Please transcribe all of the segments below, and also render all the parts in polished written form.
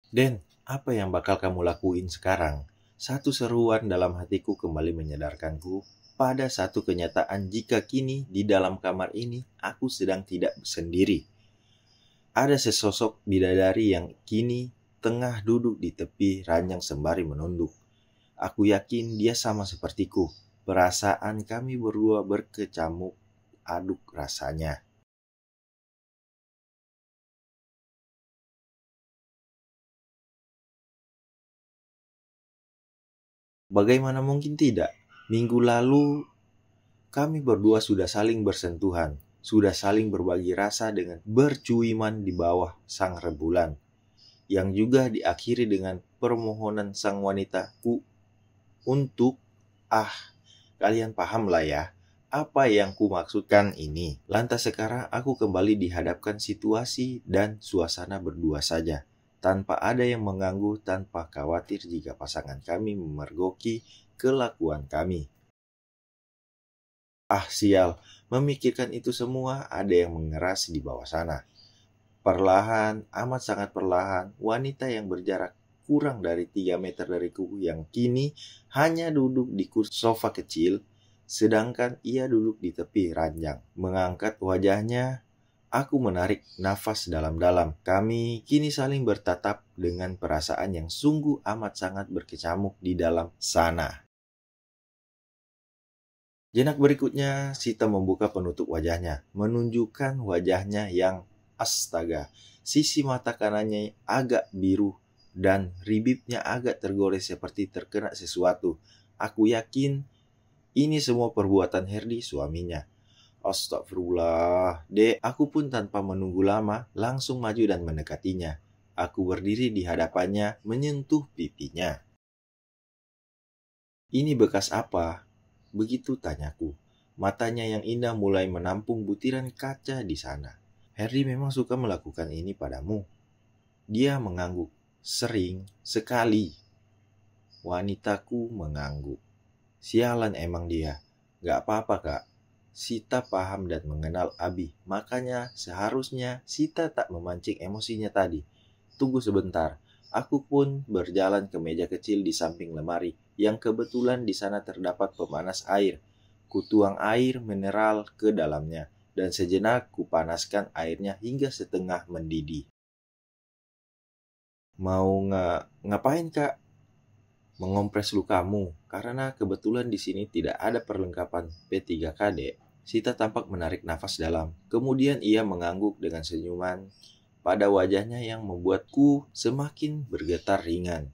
Den, apa yang bakal kamu lakuin sekarang? Satu seruan dalam hatiku kembali menyadarkanku pada satu kenyataan jika kini di dalam kamar ini aku sedang tidak sendiri. Ada sesosok bidadari yang kini tengah duduk di tepi ranjang sembari menunduk. Aku yakin dia sama sepertiku. Perasaan kami berdua berkecamuk aduk rasanya. Bagaimana mungkin tidak? Minggu lalu kami berdua sudah saling bersentuhan, sudah saling berbagi rasa dengan bercuiman di bawah sang rembulan, yang juga diakhiri dengan permohonan sang wanita ku untuk, ah, kalian paham lah ya, apa yang ku maksudkan ini. Lantas sekarang aku kembali dihadapkan situasi dan suasana berdua saja, tanpa ada yang mengganggu, tanpa khawatir jika pasangan kami memergoki kelakuan kami. Ah sial, memikirkan itu semua ada yang mengeras di bawah sana. Perlahan, amat sangat perlahan, wanita yang berjarak kurang dari 3 meter dariku yang kini hanya duduk di kursi sofa kecil, sedangkan ia duduk di tepi ranjang. Mengangkat wajahnya, aku menarik nafas dalam-dalam. Kami kini saling bertatap dengan perasaan yang sungguh amat sangat berkecamuk di dalam sana. Jenak berikutnya, Sita membuka penutup wajahnya, menunjukkan wajahnya yang astaga. Sisi mata kanannya agak biru dan ribitnya agak tergores seperti terkena sesuatu. Aku yakin ini semua perbuatan Herdi suaminya. Astagfirullah, dek. Aku pun tanpa menunggu lama langsung maju dan mendekatinya. Aku berdiri di hadapannya, menyentuh pipinya. Ini bekas apa? Begitu tanyaku. Matanya yang indah mulai menampung butiran kaca di sana. Harry memang suka melakukan ini padamu. Dia mengangguk. Sering, sekali. Wanitaku mengangguk. Sialan emang dia. Gak apa-apa kak. Sita paham dan mengenal Abi. Makanya seharusnya Sita tak memancing emosinya tadi. Tunggu sebentar. Aku pun berjalan ke meja kecil di samping lemari, yang kebetulan di sana terdapat pemanas air. Kutuang air mineral ke dalamnya, dan sejenak kupanaskan airnya hingga setengah mendidih. Mau ngapain kak? Mengompres lukamu, karena kebetulan di sini tidak ada perlengkapan P3KD. Sita tampak menarik nafas dalam. Kemudian ia mengangguk dengan senyuman pada wajahnya yang membuatku semakin bergetar ringan.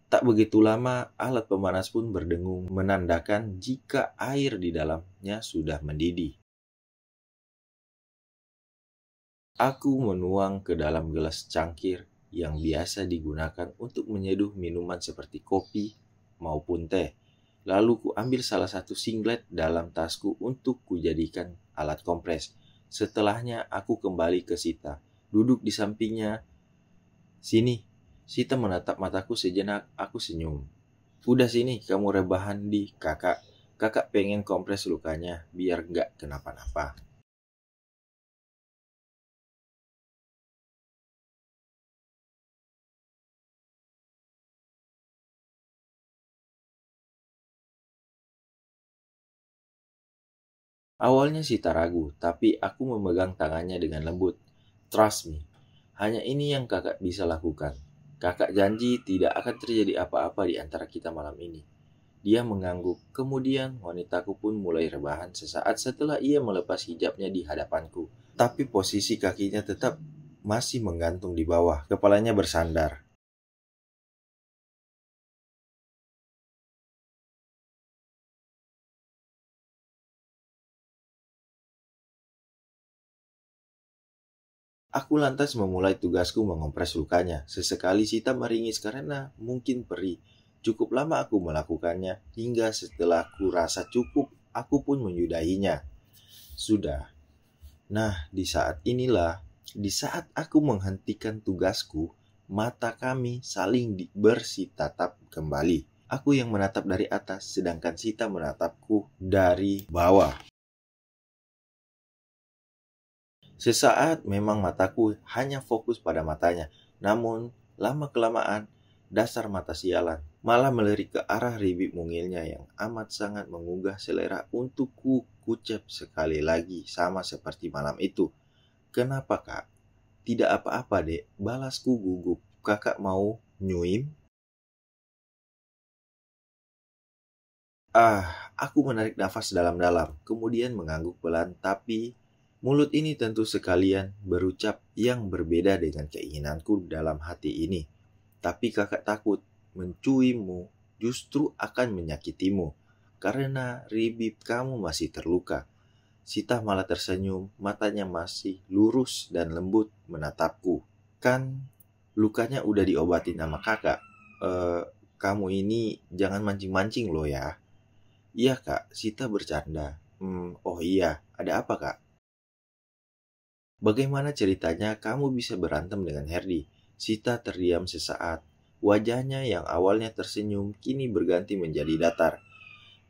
Tak begitu lama, alat pemanas pun berdengung menandakan jika air di dalamnya sudah mendidih. Aku menuang ke dalam gelas cangkir yang biasa digunakan untuk menyeduh minuman seperti kopi maupun teh. Lalu ku ambil salah satu singlet dalam tasku untuk kujadikan alat kompres. Setelahnya aku kembali ke Sita, duduk di sampingnya. Sini, Sita menatap mataku sejenak, aku senyum. Udah sini, kamu rebahan di kakak. Kakak pengen kompres lukanya biar nggak kenapa-napa. Awalnya Sita ragu, tapi aku memegang tangannya dengan lembut. Trust me, hanya ini yang kakak bisa lakukan. Kakak janji tidak akan terjadi apa-apa di antara kita malam ini. Dia mengangguk, kemudian wanitaku pun mulai rebahan sesaat setelah ia melepas hijabnya di hadapanku. Tapi posisi kakinya tetap masih menggantung di bawah, kepalanya bersandar. Aku lantas memulai tugasku mengompres lukanya. Sesekali Sita meringis karena mungkin perih. Cukup lama aku melakukannya, hingga setelah ku rasa cukup, aku pun menyudahinya. Sudah. Nah, di saat aku menghentikan tugasku, mata kami saling bersitatap kembali. Aku yang menatap dari atas, sedangkan Sita menatapku dari bawah. Sesaat memang mataku hanya fokus pada matanya, namun Lama-kelamaan, dasar mata sialan malah melirik ke arah ribik mungilnya yang amat sangat menggugah selera untuk kucap sekali lagi sama seperti malam itu. Kenapa kak? Tidak apa-apa dek, balasku gugup. Kakak mau nyuim? Aku menarik nafas dalam-dalam, kemudian mengangguk pelan, tapi mulut ini tentu sekalian berucap yang berbeda dengan keinginanku dalam hati ini. Tapi kakak takut mencuimmu justru akan menyakitimu, karena ribit kamu masih terluka. Sita malah tersenyum, matanya masih lurus dan lembut menatapku. Kan lukanya udah diobatin sama kakak. Kamu ini jangan mancing-mancing loh ya. Iya kak, Sita bercanda. Oh iya, ada apa kak? Bagaimana ceritanya kamu bisa berantem dengan Herdi? Sita terdiam sesaat. Wajahnya yang awalnya tersenyum kini berganti menjadi datar.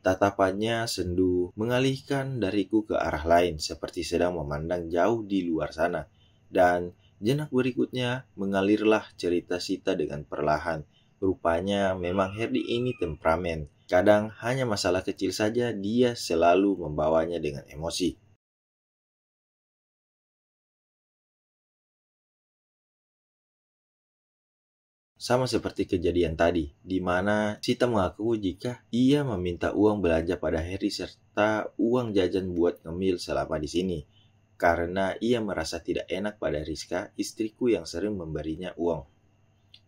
Tatapannya sendu, mengalihkan dariku ke arah lain seperti sedang memandang jauh di luar sana. Dan jenak berikutnya mengalirlah cerita Sita dengan perlahan. Rupanya memang Herdi ini temperamen. Kadang hanya masalah kecil saja dia selalu membawanya dengan emosi. Sama seperti kejadian tadi, di mana Sita mengaku jika ia meminta uang belanja pada Harry serta uang jajan buat ngemil selama di sini, karena ia merasa tidak enak pada Rizka, istriku yang sering memberinya uang.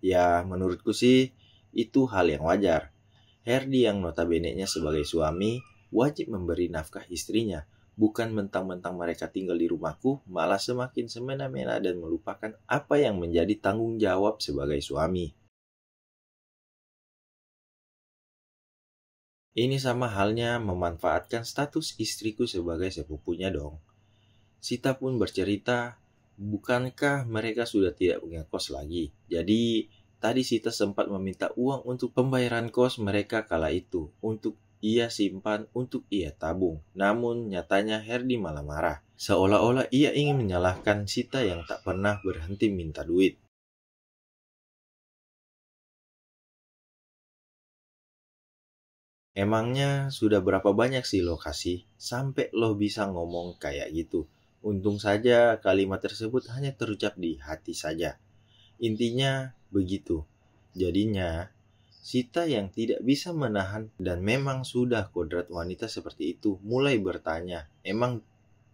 Ya, menurutku sih itu hal yang wajar. Herdi yang notabene-nya sebagai suami wajib memberi nafkah istrinya, bukan mentang-mentang mereka tinggal di rumahku malah semakin semena-mena dan melupakan apa yang menjadi tanggung jawab sebagai suami. Ini sama halnya memanfaatkan status istriku sebagai sepupunya dong. Sita pun bercerita, bukankah mereka sudah tidak punya kos lagi? Jadi, tadi Sita sempat meminta uang untuk pembayaran kos mereka kala itu, untuk ia simpan, untuk ia tabung. Namun, nyatanya Herdi malah marah. Seolah-olah ia ingin menyalahkan Sita yang tak pernah berhenti minta duit. Emangnya sudah berapa banyak sih lo kasih sampai lo bisa ngomong kayak gitu? Untung saja kalimat tersebut hanya terucap di hati saja. Intinya begitu. Jadinya, Sita yang tidak bisa menahan dan memang sudah kodrat wanita seperti itu mulai bertanya, emang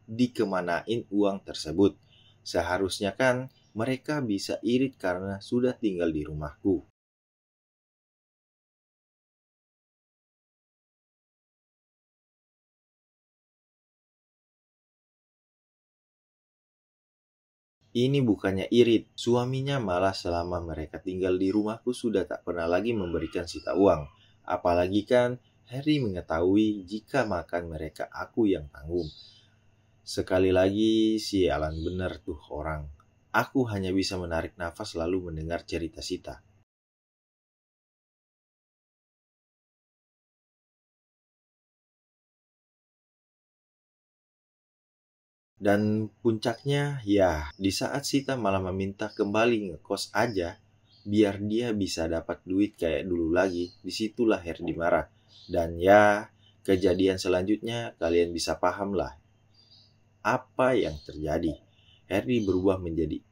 dikemanain uang tersebut? Seharusnya kan mereka bisa irit karena sudah tinggal di rumahku. Ini bukannya irit, suaminya malah selama mereka tinggal di rumahku sudah tak pernah lagi memberikan Sita uang. Apalagi kan Harry mengetahui jika makan mereka aku yang tanggung. Sekali lagi sialan bener tuh orang. Aku hanya bisa menarik nafas lalu mendengar cerita Sita. Dan puncaknya, ya, di saat Sita malah meminta kembali ngekos aja, biar dia bisa dapat duit kayak dulu lagi, disitulah Herdi marah. Dan ya, kejadian selanjutnya kalian bisa paham lah apa yang terjadi. Herdi berubah menjadi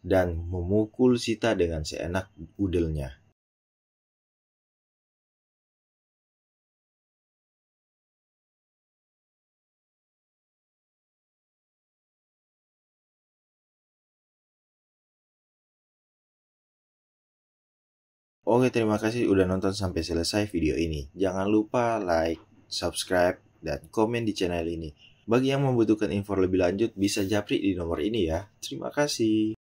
dan memukul Sita dengan seenak udelnya. Oke, terima kasih udah nonton sampai selesai video ini. Jangan lupa like, subscribe, dan komen di channel ini. Bagi yang membutuhkan info lebih lanjut, bisa japri di nomor ini ya. Terima kasih.